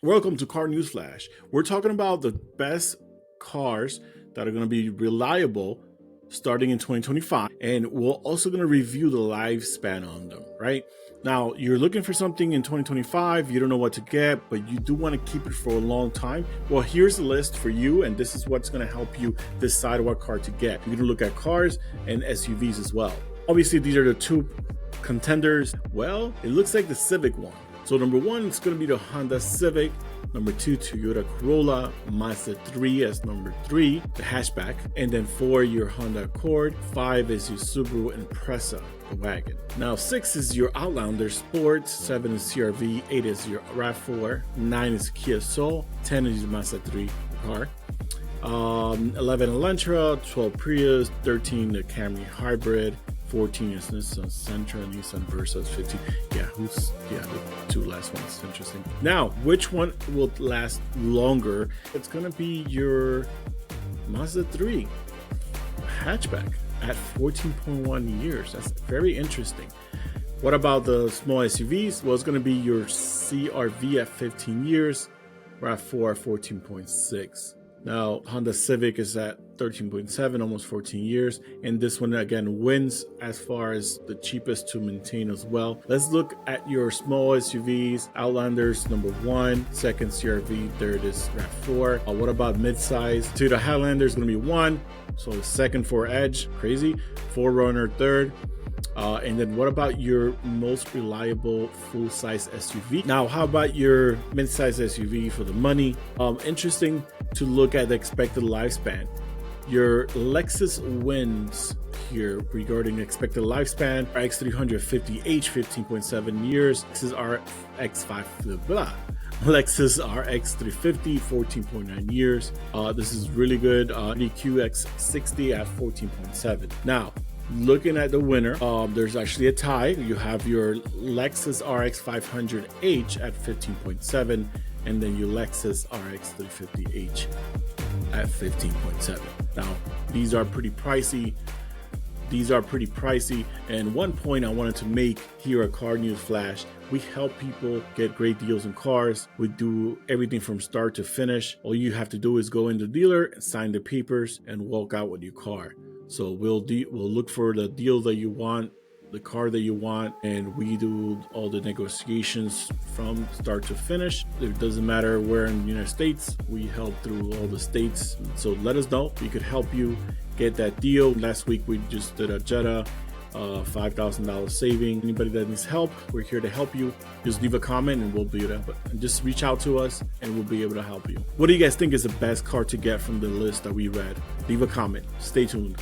Welcome to Car News Flash. We're talking about the best cars that are going to be reliable starting in 2025, and we're also going to review the lifespan on them, right? Now, you're looking for something in 2025, you don't know what to get, but you do want to keep it for a long time. Well, here's the list for you, and this is what's going to help you decide what car to get. You're going to look at cars and SUVs as well. Obviously, these are the two contenders. Well, it looks like the Civic one. So number one is going to be the Honda Civic. Number two, Toyota Corolla. Mazda 3 as number 3, the hatchback. And then 4, your Honda Accord. 5 is your Subaru Impreza, the wagon. Now 6 is your Outlander Sport. 7 is CR-V. 8 is your RAV4. 9 is Kia Soul. 10 is your Mazda 3 car. 11 Elantra. 12 Prius. 13 the Camry Hybrid. 14 is Nissan Sentra, Nissan Versa 15. The two last ones. Interesting. Now, which one will last longer? It's gonna be your Mazda 3 hatchback at 14.1 years. That's very interesting. What about the small SUVs? Well, it's gonna be your CR-V at 15 years, RAV4 at 14.6. Now, Honda Civic is at 13.7, almost 14 years. And this one, again, wins as far as the cheapest to maintain as well. Let's look at your small SUVs. Outlanders, number 1. Second, CR-V. Third is RAV4. What about midsize? Toyota Highlander is going to be 1. So second for Edge. Crazy. 4Runner, third. And then what about your most reliable full-size SUV? Now, how about your mid-size SUV for the money? Interesting to look at the expected lifespan. Your Lexus wins here regarding expected lifespan. X350H, 15.7 years. Lexus RX 350, 14.9 years. This is really good. QX60 at 14.7. Now, looking at the winner, there's actually a tie. You have your Lexus RX 500H at 15.7, and then your Lexus RX 350H at 15.7. Now, these are pretty pricey. And one point I wanted to make here at Car News Flash, we help people get great deals in cars. We do everything from start to finish. All you have to do is go in the dealer and sign the papers and walk out with your car. So we'll look for the deal that you want, the car that you want, and we do all the negotiations from start to finish. It doesn't matter where in the United States, we help through all the states. So let us know. We could help you get that deal. Last week we just did a Jetta, $5,000 saving. Anybody that needs help, we're here to help you. Just leave a comment and we'll be able to, just reach out to us and we'll be able to help you. What do you guys think is the best car to get from the list that we read? Leave a comment. Stay tuned.